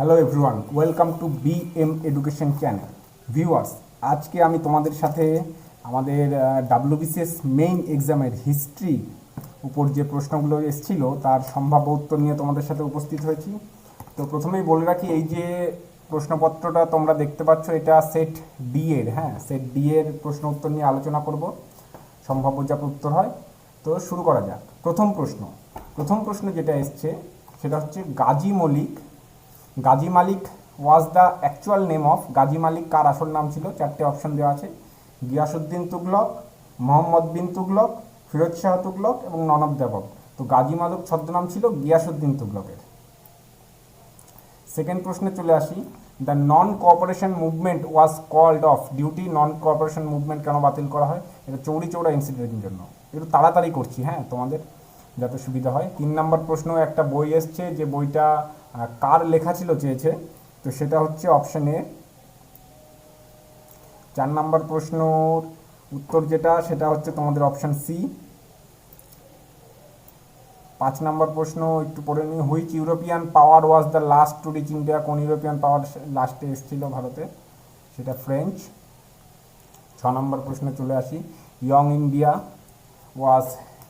Hello everyone, welcome to BM education channel. Viewers, আজকে আমি তোমাদের সাথে আমাদের ডাব্লিউবিসিএস মেইন এক্সামের হিস্ট্রি উপর যে প্রশ্নগুলো এসেছিল তার সম্ভাব্য উত্তর নিয়ে তোমাদের সাথে উপস্থিত হয়েছি। তো প্রথমেই বলে রাখি, এই যে প্রশ্নপত্রটা তোমরা দেখতে পাচ্ছ এটা সেট ডি এর, সেট ডি এর প্রশ্ন উত্তর নিয়ে আলোচনা করব, সম্ভাব্য যা উত্তর হয়। তো শুরু করা যাক। প্রথম প্রশ্ন যেটা এসছে সেটা হচ্ছে Ghazi Malik was the actual name of. Ghazi Malik কার আসল নাম ছিল? চারটে অপশন দেওয়া আছে: গিয়াসউদ্দিন তুগলক, মোহাম্মদ বিন তুগলক, ফিরোজ শাহ তুগলক এবং নন অফ দ্য অ্যাবভ। তো গাজী মালিক ছদ্মনাম ছিল গিয়াসউদ্দিন তুগলকের। সেকেন্ড প্রশ্নে চলে আসি। The non cooperation movement was called off duty. Non cooperation movement কেন বাতিল করা হয়? এটা চৌরি চৌড়া ইনসিডেন্টের জন্য। একটু তাড়াতাড়ি করছি তোমাদের যাতে সুবিধা হয়। 3 নম্বর প্রশ্ন, একটা বই এসছে, যে বইটা কার লেখা ছিল চেয়েছে, তো সেটা হচ্ছে অপশন এ। 4 নম্বর প্রশ্নর উত্তর যেটা, সেটা হচ্ছে তোমাদের অপশন সি। 5 নম্বর প্রশ্ন একটু পড়ে নিই। Which European power was the last to reach India. কোন ইউরোপিয়ান পাওয়ার লাস্টে এসেছিল ভারতে? সেটা ফ্রেঞ্চ। 6 নম্বর প্রশ্নে চলে আসি। Young India was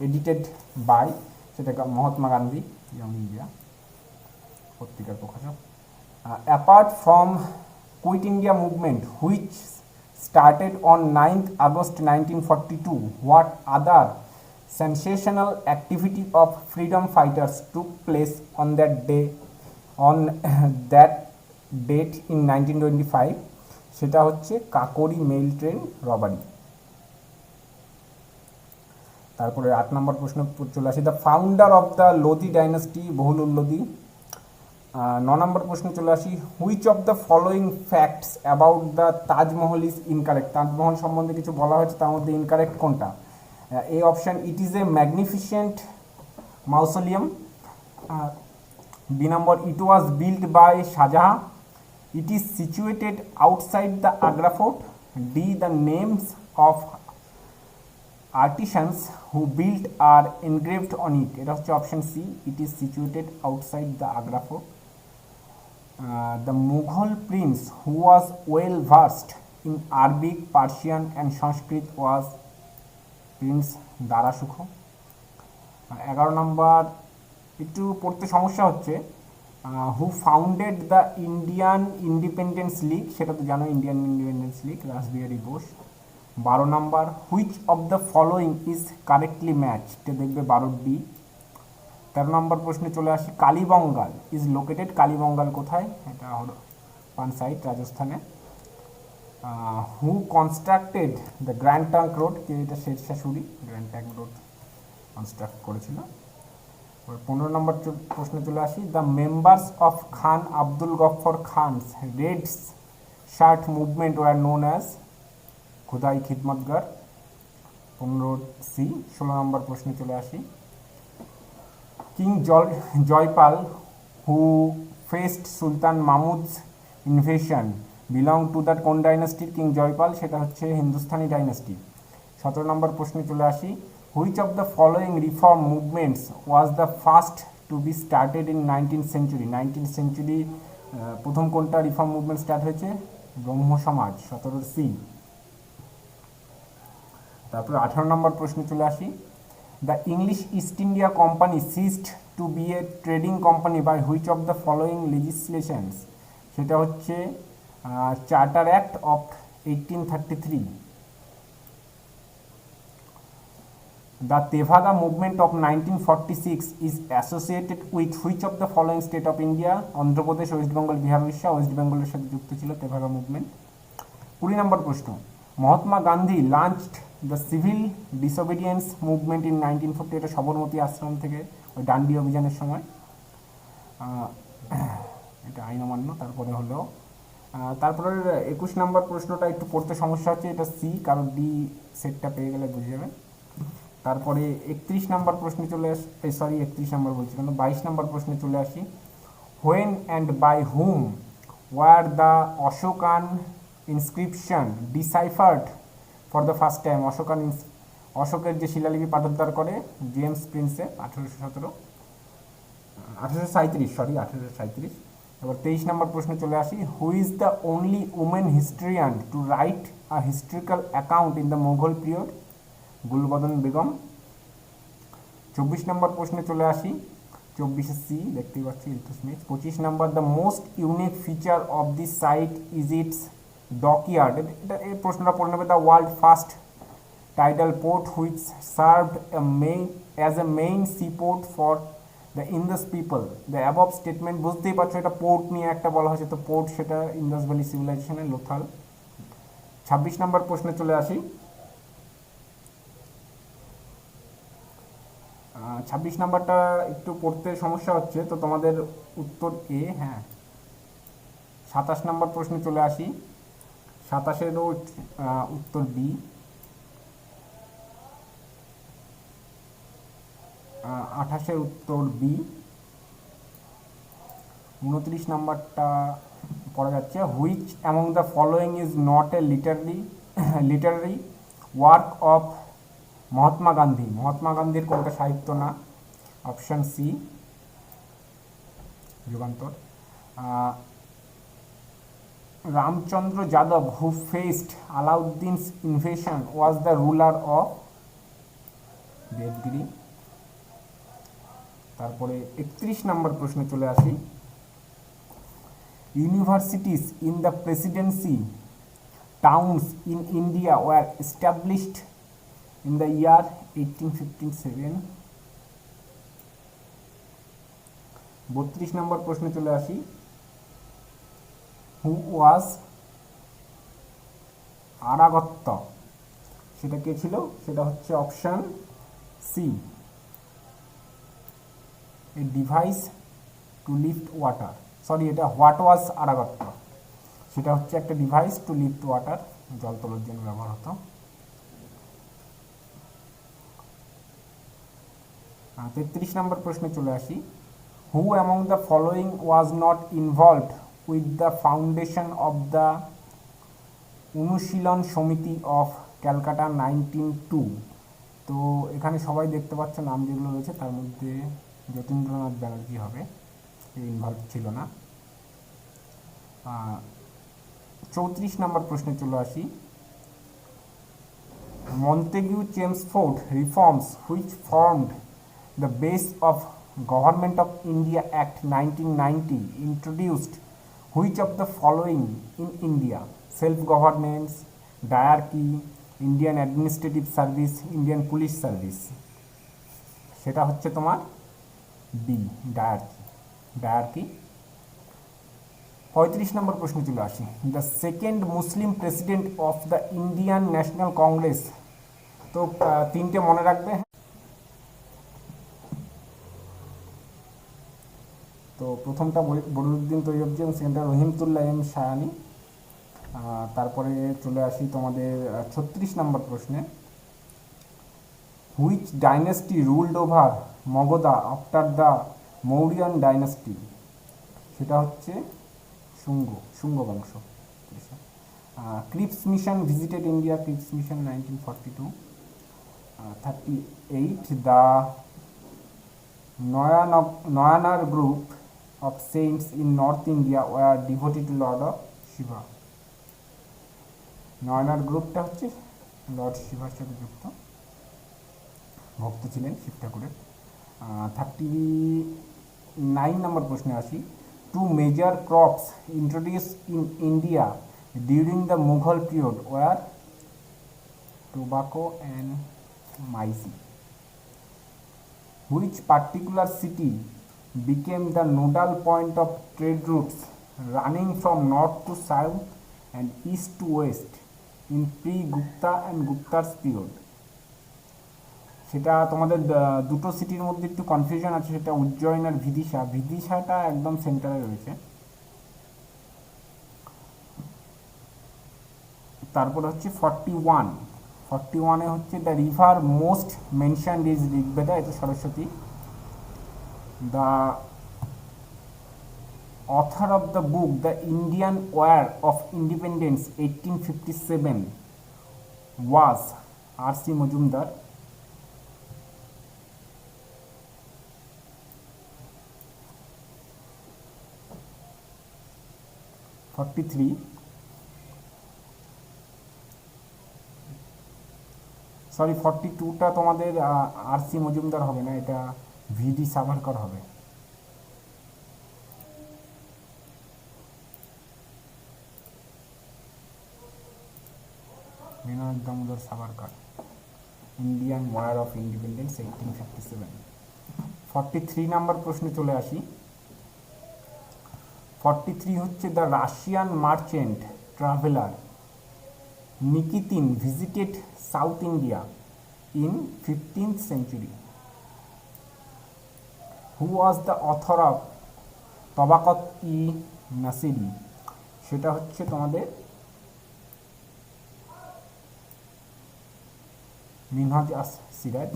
edited by, সেটা মহাত্মা গান্ধী। ইয়ং ইন্ডিয়া পত্রিকার প্রকাশক। Apart from quit India movement which started on 9th August 1942, what other sensational activity of freedom fighters took place on that date in 1925? সেটা হচ্ছে Kakori mail train robbery. তারপরে 8 নম্বর প্রশ্ন চলে আসি। The founder of the Lodi dynasty, Bahlul Lodi. 9 নম্বর প্রশ্নে চলে আসি। Which of the following facts about the Taj Mahal is incorrect. Taj Mahal সম্বন্ধে কিছু বলা হয়েছে, তার মধ্যে ইনকারেক্ট কোনটা? A option, it is a magnificent mausoleum. B number, it was build by Shah Jahan. It is situated outside the Agra fort. D, the names of artisans who built are engraved on it. এটা হচ্ছে option C, it is situated outside the Agra fort. The Mughal prince who was well versed in Arabic, Persian and Sanskrit was Prince Dara Shukho. 11 নম্বর একটু পড়তে সমস্যা হচ্ছে। Who founded the Indian independence league, সেটা তো জানো, Indian independence league, Rashbehari Bose. 12 number, which of the following is correctly matched, দেখবে 12 D. 13 নম্বর প্রশ্নে চলে আসি। কালীবঙ্গাল ইজ লোকেটেড, কালীবঙ্গাল কোথায়? এটা হলো পানসাইট, রাজস্থানে। Who constructed the grand trunk road, কে? এটা Sher Shah Suri grand trunk road construct করেছিল। 15 নম্বর প্রশ্নে চলে আসি। The members of Khan Abdul Ghaffar Khan's red shirt movement were known as Khudai Khidmatgar. 15 C. 16 নম্বর প্রশ্নে চলে আসি। King Jaipal who faced sultan Mahmud's invasion belong to that, কোন ডাইনাস্টির কিং জয়পাল? সেটা হচ্ছে হিন্দুস্তানি ডাইনাস্টি। 17 নম্বর প্রশ্নে চলে আসি। Which of the following reform movements was the first to be started in 19th century? 19th century প্রথম কোনটা রিফর্ম মুভমেন্ট স্টার্ট হয়েছে? ব্রহ্ম সমাজ। 17 সি। তারপরে 18 নম্বর প্রশ্নে চলে আসি। The English East India company ceased to be a trading company by which of the following legislations? সেটা হচ্ছে charter act of 1833। The Tebhaga movement of 1946 is associated with which of the following state of India? Andhra Pradesh, West Bengal, Bihar, Orissa. West বেঙ্গলের সাথে যুক্ত ছিল Tebhaga movement. 20 নম্বর প্রশ্ন। Mahatma Gandhi launched the civil disobedience movement in 1940, এটা সবরমতী আশ্রম থেকে, ওই ডান্ডি অভিযানের সময়। এটা আইন অমান্য। তারপরে হলো তারপরে 21 নম্বর প্রশ্নটা একটু পড়তে সমস্যা হচ্ছে, এটা সি, কারণ ডি সেটটা পেয়ে গেলে বুঝে যাবে। তারপরে 31 নম্বর প্রশ্নে চলে আসি। 31 নম্বর বলছি কেন, 22 নম্বর প্রশ্নে চলে আসি। When and by whom were the Ashokan inscription deciphered for the first time? অশোকের যে শিলালিপি পাঠোদ্ধার করে জেমস প্রিন্সে 1837। এবার 23 নম্বর প্রশ্নে চলে আসি, who is the only women historian to write a historical account in the Mughal period? Gulbadan Begum. 24 নম্বর প্রশ্নে চলে আসি, 24 সি দেখতেই পাচ্ছি ইলতুৎমিশ। 25 নম্বর, the most unique feature of this site is its dockyard. এটা এই প্রশ্নটা পড়ে নেবে, the world first tidal port which served as a main seaport for the Indus people. The above statement বুঝতেই পারছো এটা পোর্ট নিয়ে একটা বলা হয়েছে, তো পোর্ট সেটা ইন্দাস ভ্যালি সিভিলাইজেশনের লোথাল। 26 নম্বর প্রশ্নে চলে আসি, 26 নম্বরটা একটু পড়তে সমস্যা হচ্ছে, তো তোমাদের উত্তর এ। হ্যাঁ, 27 নম্বর প্রশ্নে চলে আসি, 27-এরও উত্তর বি। 28-এর উত্তর বি। 29 নাম্বারটা পড়া যাচ্ছে, which among the following is not a literary work of Mahatma Gandhi? Mahatma গান্ধীর কোনটা সাহিত্য না? Option C Jugantar. Ramchandra Yadav who faced Alauddin's invasion was the ruler of Devagiri. তারপরে 31 নম্বর প্রশ্নে চলে আসি, universities in the presidency towns in India were established in the year 1857। 32 নম্বর প্রশ্নে চলে আসি, হু ওয়াজ আরাগত্ত? সেটা কে ছিল? সেটা হচ্ছে option C, a device to lift water. Sorry, এটা হোয়াট ওয়াজ আরাগত্ত, সেটা হচ্ছে একটা ডিভাইস টু লিফট ওয়াটার, জল তোলার জন্য ব্যবহার হতো। 33 নম্বর প্রশ্নে চলে আসি, হু among the following was not involved with the foundation of the অনুশীলন সমিতি অফ ক্যালকাটা 1902? তো এখানে সবাই দেখতে পাচ্ছ নাম যেগুলো রয়েছে, তার মধ্যে যতীন্দ্রনাথ ব্যানার্জি হবে, ইনভলভ ছিল না। 34 নম্বর প্রশ্নে চলে আসি, Montagu Chelmsford reforms which formed the base of government of India act 1990 introduced which of the following in India? Self governance, dyarchy, Indian administrative service, Indian police service. সেটা হচ্ছে তোমার বি, ডায়ার্কি। 35 নম্বর প্রশ্নে চলে আসি, the second Muslim president of the Indian national Congress. তো তিনটে মনে রাখবে। তো প্রথমটা বদরুদ্দিন তৈয়বজি, সেকেন্ডটা রহিমতুল্লাহ এম শায়ানি। তারপরে চলে আসি তোমাদের 36 নম্বর প্রশ্নে, which dynasty ruled over Magadha after the Mauryan dynasty? সেটা হচ্ছে শুঙ্গ বংশ। Cripps mission visited India, Cripps mission 1942। 38, the Nayanar group of saints in north India were devoted to lord of Shiva. Nayanar গ্রুপটা হচ্ছে লর্ড শিবার সাথে যুক্ত, ভক্ত ছিলেন শিব ঠাকুরের। 39 নম্বর প্রশ্নে আসি, two major crops introduce in India during the Mughal period were tobacco and maize? Which particular city became the nodal point of trade routes running from north to south and east to west in pre-Gupta and Gupta's period? সেটা তোমাদের দুটো সিটির মধ্যে একটু confusion আছে, সেটা উজ্জয়ন আর ভিদিশা। ভিদিশাটা একদম সেন্টারে রয়েছে। তারপরে হচ্ছে 41-এ হচ্ছে the river most mentioned is Rigveda, এটা Saraswati. The author of the book The Indian War of Independence 1857 was R.C. Majumdar. 43 sorry 42টা তোমাদের আর.সি. মজুমদার হবে না, এটা ভি.ডি. সাভারকর হবে। Binod Damodar Savarkar, Indian war of independence 1857। 43 number প্রশ্নে চলে আসি। 43 হচ্ছে the Russian merchant traveller Nikitin visited south India in 15th century. Who was the author of Tabaqat-i-Nasiri? সেটা হচ্ছে তোমাদের মিনহাজ সিরাজ।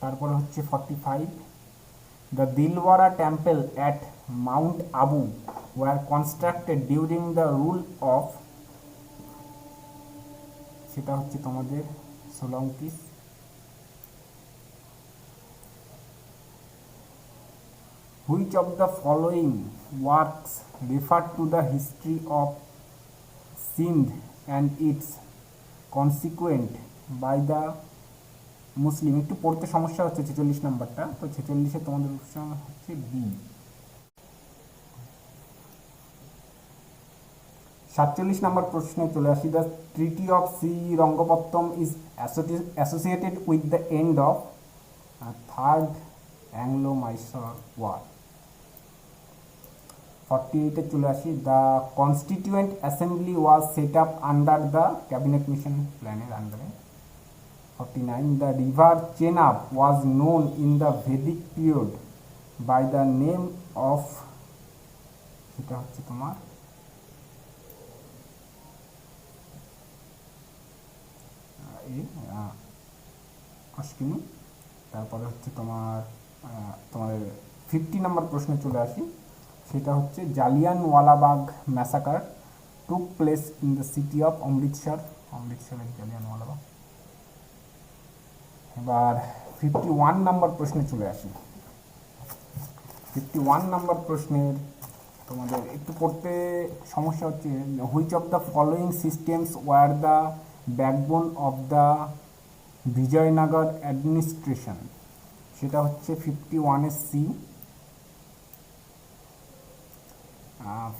তারপরে হচ্ছে 45 the Dilwara temple at mount Abu were constructed during the rule of, সেটা হচ্ছে তোমাদের সোলাঙ্কিস। Which of the following works refer to the history of Sindh and its consequent by the Muslim? একটু পড়তে সমস্যা হচ্ছে 46 নাম্বারটা, তো 46-এ তোমাদের অপশন হচ্ছে বি। 47 নম্বর প্রশ্নে চলে আসি। The treaty of Srirangapatnam is associated with the end of third Anglo Mysore war. 48-এ চলে আসি। The constituent assembly was set up under the cabinet mission প্ল্যানের আন্ডারে। 49 the river Chenab was known in the Vedic period by the name of, সেটা হচ্ছে তোমার অশ্বিনী। তারপরে হচ্ছে তোমাদের 50 নম্বর প্রশ্নে চলে আসি। সেটা হচ্ছে Jallianwala Bagh massacre took place in the city of Amritsar, অমৃতসরের জালিয়ানওয়ালাবাগ। এবার 51 নম্বর প্রশ্নে চলে আসি। 51 নম্বর প্রশ্নের তোমাদের একটু পড়তে সমস্যা হচ্ছে। Which of the following systems were the backbone of the Vijayanagara administration? সেটা হচ্ছে 51-এর C.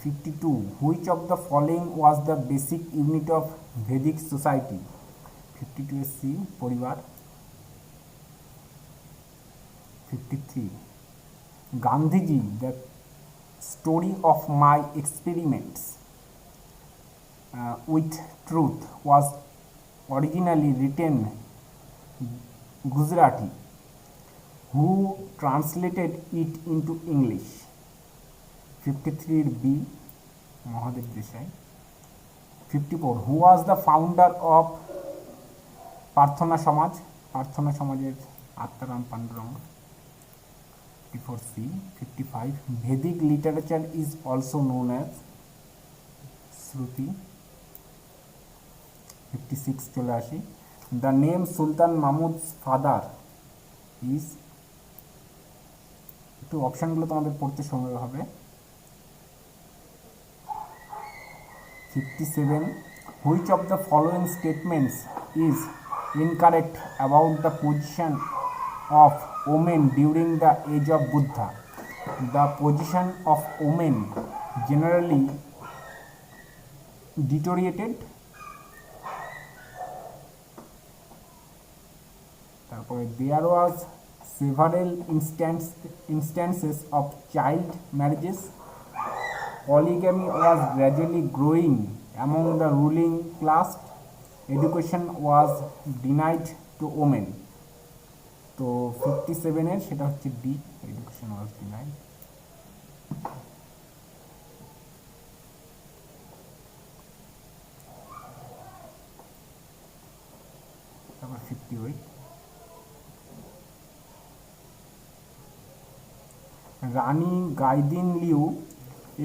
52 which of the following was the basic unit of Vedic society? 52-এর সি পরিবার। 53 Gandhiji the story of my experiments with truth was originally written Gujarati. Who translated it into English? 53 B. Mahadev Desai. 54 who was the founder of Parthona Samaj? Parthona Samajer Attaram Pandurang. 54 C. 55 Vedic literature is also known as Shruti. 56 চলে আসি। The name Sultan Mahmud's father is, একটু অপশানগুলো তোমাদের পড়তে সময় হবে। 57 which of the following statements is incorrect about the position of women during the age of Buddha? The position of women generally deteriorated. তারপরে there was several instances of child marriages. Polygamy was gradually growing among the ruling class. Education was denied to women. তো 57-এর সেটা হচ্ছে D, education was denied. তারপর 58 Rani Gaidinliu,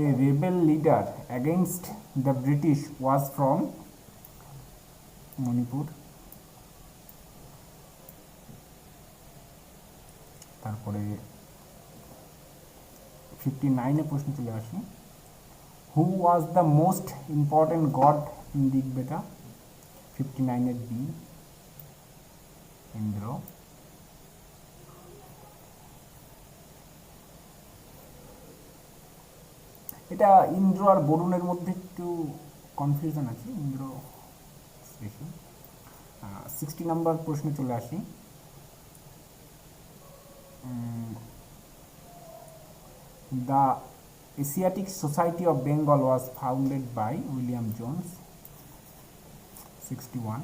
a rebel leader against the British, was from Manipur. তারপরে 59-এ প্রশ্ন চলে আসি। Who was the most important god in Rigveda? 59 B, Indra. এটা ইন্দ্র আর বরুণের মধ্যে একটু কনফিউশন আছে, ইন্দ্র বেশি। 60 নম্বর প্রশ্নে চলে আসি। The Asiatic society of Bengal was founded by William Jones. 61।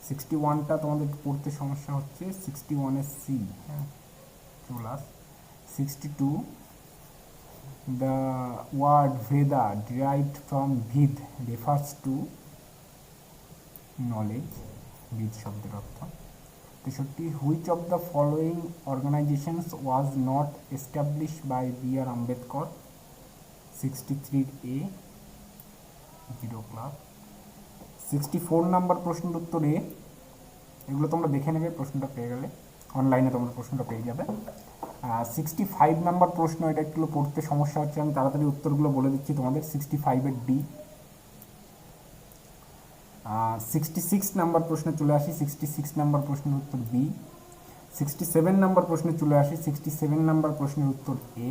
61টা তোমাদের পড়তে সমস্যা হচ্ছে, 61 সি, হ্যাঁ plus. 62, the word Veda derived from Vid refers to knowledge, Vid শব্দের অর্থ। 63, which of the following organizations was not established by B.R. Ambedkar? 63A, 0 class. 64 নম্বর প্রশ্নের উত্তরে, এগুলো তোমরা দেখে নেবে, প্রশ্নটা পেয়ে গেলে অনলাইনে তোমরা প্রশ্নটা পেয়ে যাবে। 65 নম্বর প্রশ্ন, এটা একটু পড়তে সমস্যা হচ্ছে, আমি তাড়াতাড়ি উত্তরগুলো বলে দিচ্ছি তোমাদের। 65-এর ডি। 66 নম্বর প্রশ্নে চলে আসি, 66 নম্বর প্রশ্নের উত্তর বি। 67 নম্বর প্রশ্নে চলে আসি, 67 নম্বর প্রশ্নের উত্তর এ।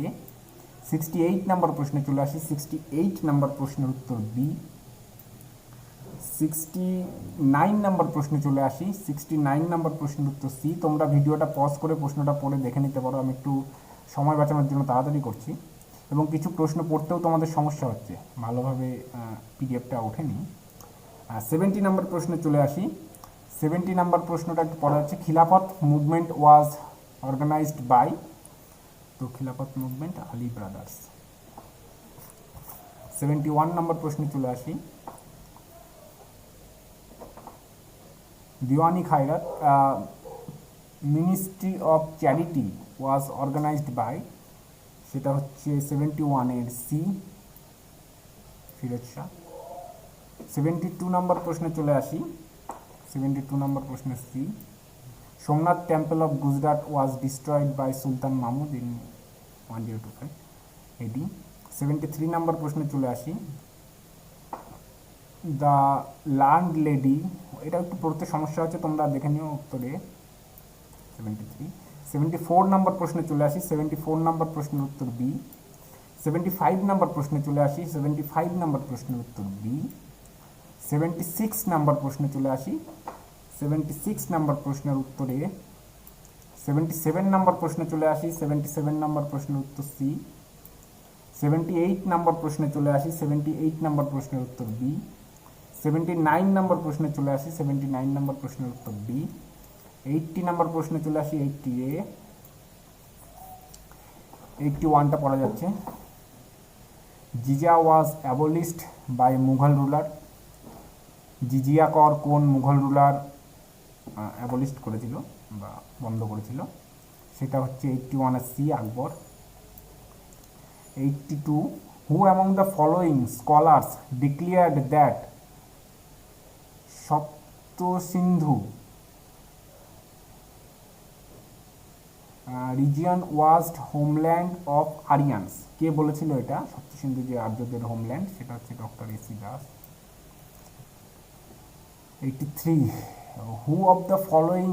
68 নম্বর প্রশ্নে চলে আসি, 68 নম্বর প্রশ্নের উত্তর বি। 69 নম্বর প্রশ্নে চলে আসি, 69 নম্বর প্রশ্নের উত্তর সি। তোমরা ভিডিওটা পজ করে প্রশ্নটা পড়ে দেখে নিতে পারো, আমি একটু সময় বাঁচানোর জন্য তাড়াতাড়ি করছি, এবং কিছু প্রশ্ন পড়তেও তোমাদের সমস্যা হচ্ছে, ভালোভাবে পিডিএফটা ওঠেনি। 70 নম্বর প্রশ্নে চলে আসি। 70 নম্বর প্রশ্নটা একটু পড়া হচ্ছে, খিলাফত মুভমেন্ট ওয়াজ অর্গানাইজড বাই, তো খিলাফত মুভমেন্ট আলী ব্রাদার্স। 71 নম্বর প্রশ্নে চলে আসি, Diwani Khairat ministry of charity was organised by, সেটা হচ্ছে 71-এর সি, ফিরোজ শাহ। 72 নম্বর প্রশ্নে চলে আসি, 72 নম্বর প্রশ্নের C, Somnath temple of Gujarat was destroyed by Sultan Mahmud in 1025 AD. 73 number প্রশ্নে চলে আসি, দ্য ল্যান্ড লেডি, এটা একটু পড়তে সমস্যা হচ্ছে, তোমরা দেখে নিও উত্তরে। 73। 74 নম্বর প্রশ্নে চলে আসি, 74 নম্বর প্রশ্নের উত্তর বি। 75 নম্বর প্রশ্নে চলে আসি, 75 নম্বর প্রশ্নের উত্তর বি। 76 নম্বর প্রশ্নে চলে আসি, 76 নম্বর প্রশ্নের উত্তরে। 77 নম্বর প্রশ্নে চলে আসি, 77 নম্বর প্রশ্নের উত্তর সি। 78 নম্বর প্রশ্নে চলে আসি, 78 নম্বর প্রশ্নের উত্তর বি। 79 নম্বর প্রশ্নে চলে আসি, 79 নম্বর প্রশ্নের উত্তর বি। 80 নম্বর প্রশ্নে চলে আসি, 80A। 81টা পড়া যাচ্ছে, জিজিয়া ওয়াজ অ্যাবলিশড বাই মুঘল রুলার। জিজিয়া কর কোন মুঘল রুলার অ্যাবলিশড করেছিল বা বন্ধ করেছিল? সেটা হচ্ছে 81-এর C, Akbar. 82, who among the following scholars declared that Saptasindhu region was homeland of Aryans? কে বলেছিল এটা সপ্তসিন্ধু যে আর্যদের হোমল্যান্ড? সেটা হচ্ছে doctor A C Das. 83, who of the following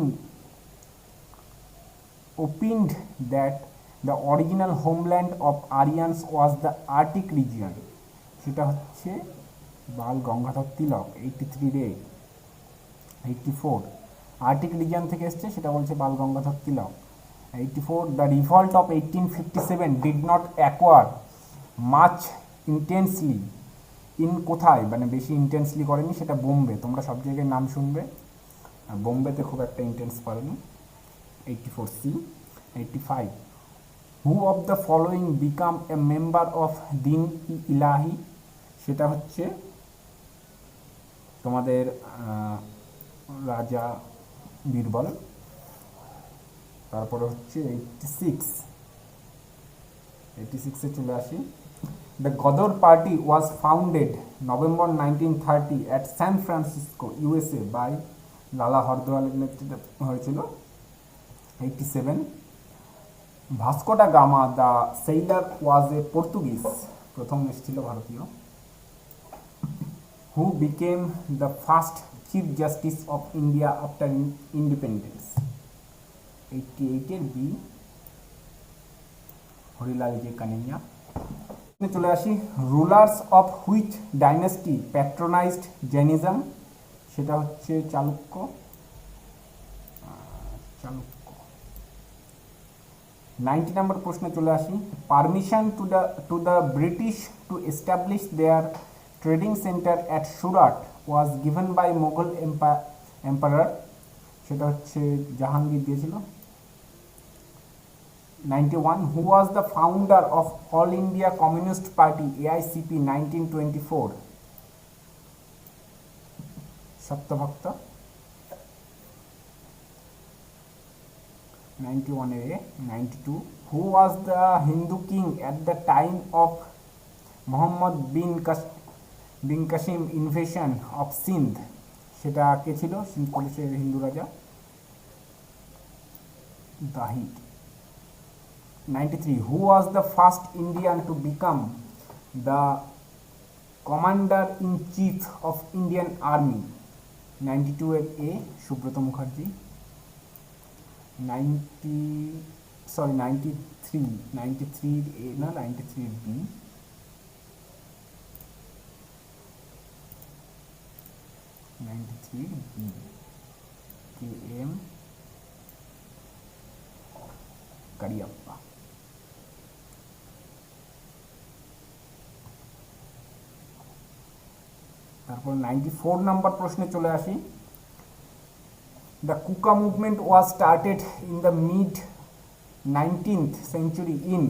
opined that the original homeland of Aryans was the Arctic region? সেটা হচ্ছে বাল গঙ্গাধর তিলক। 83-রে। 84, Arctic region থেকে এসছে, সেটা বলছে বাল গঙ্গাধর তিলক। 84, the revolt of 1857 did not acquire much intensely in, কোথায় মানে বেশি ইন্টেন্সলি করেনি? সেটা বোম্বে। তোমরা সব জায়গায় নাম শুনবে, বোম্বেতে খুব একটা ইন্টেন্স করেনি। 84C। 85, who of the following become a member of দিন ইলাহি? সেটা হচ্ছে তোমাদের রাজা বীরবল। তারপরে হচ্ছে 86-এ চলে আসি, the Ghadar party was founded November 1930 at San Francisco, USA by Lala হরদওয়ালের নেতৃত্বে হয়েছিল। 87, Vasco da Gama the sailor was a Portuguese প্রথম এসেছিল ভারতীয়। Who became the first chief justice of India after independence? 88-এর বি, হরিলাল জি কানাইয়া। চলে আসি, rulers of which dynasty patronised Jainism? সেটা হচ্ছে চালুক্য। 90 নম্বর প্রশ্নে চলে আসি, permission to the British to establish there trading centre at Surat was given by Mughal emperor? সেটা হচ্ছে জাহাঙ্গীর দিয়েছিল। 91, who was the founder of All India Communist Party AICP 1924? সত্যভক্ত। 91 A. 92, who was the Hindu king at the time of Muhammad bin Qasim invasion of Sindh? সেটা কে ছিল? সিন্ধ প্রদেশের হিন্দু রাজা দাহিদ। 93, who was the first Indian to become the commander-in-chief of Indian Army? 92 এর A, Subrata Mukherjee. 93 A না, 93 B, KM Cariappa. তারপর 94 নম্বর প্রশ্নে চলে আসি, the Kuka movement was started in the mid 19th century in?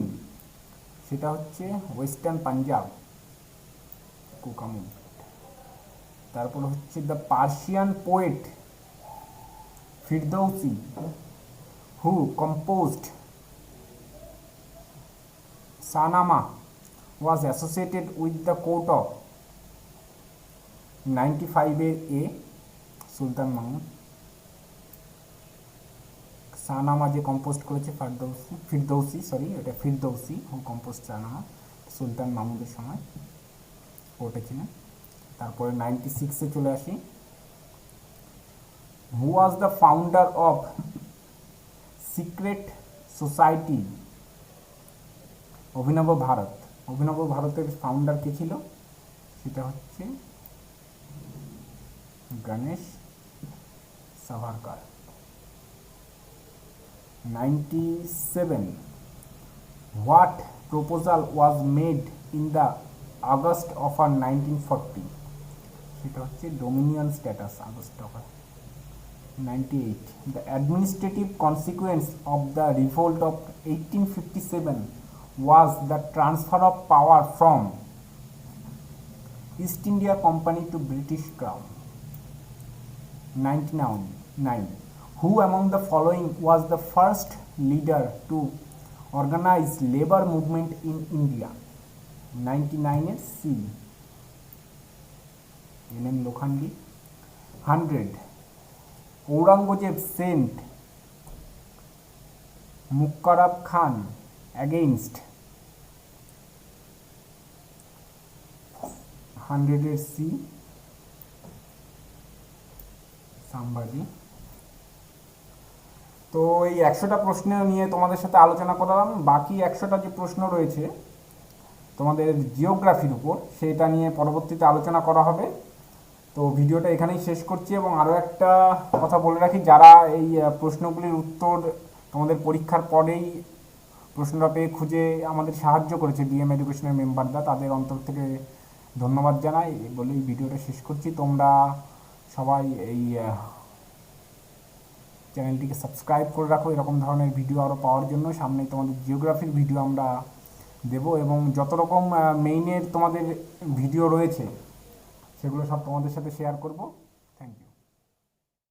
সেটা হচ্ছে ওয়েস্টার্ন পাঞ্জাব, কুকা মুভমেন্ট। তারপর হচ্ছে the Persian poet Firdausi who composed Shahnama was associated with the court of? 95 A, Sultan Mahmud. Shahnama যে কম্পোস্ট করেছে Firdausi who composed Shahnama, Sultan মাহমুদের সময় কোর্টে ছিলেন। তারপরে 96-এ চলে আসি, who was the founder of secret society Abhinav Bharat? অভিনব ভারতের ফাউন্ডার কে ছিল? সেটা হচ্ছে Ganesh Savarkar. 97, what proposal was made in the August offer 1940? সেটা হচ্ছে Dominion status, August offer. 98, the administrative consequence of the revolt of 1857 was the transfer of power from East India Company to British Crown. 99, who among the following was the first leader to organize labor movement in India? 99 C, NM Lokhandi। 100, Aurangzeb sent Mukarrab Khan against? 100 C, সাম্ভাজি। তো এই 100টা প্রশ্ন নিয়ে তোমাদের সাথে আলোচনা করলাম। বাকি 100টা যে প্রশ্ন রয়েছে তোমাদের জিওগ্রাফির উপর, সেটা নিয়ে পরবর্তীতে আলোচনা করা হবে। তো ভিডিওটা এখানেই শেষ করছি, এবং আরও একটা কথা বলে রাখি, যারা এই প্রশ্নগুলির উত্তর তোমাদের পরীক্ষার পরেই প্রশ্নটা পেয়ে খুঁজে আমাদের সাহায্য করেছে বিএম এডুকেশনের মেম্বাররা, তাদের অন্তর থেকে ধন্যবাদ জানাই বলে এই ভিডিওটা শেষ করছি। তোমরা সবাই এই চ্যানেলটিকে সাবস্ক্রাইব করে রাখো এরকম ধরনের ভিডিও আরও পাওয়ার জন্য। সামনে তোমাদের জিওগ্রাফির ভিডিও আমরা দেব, এবং যত রকম মেইনের তোমাদের ভিডিও রয়েছে সেগুলো সব তোমাদের সাথে শেয়ার করব।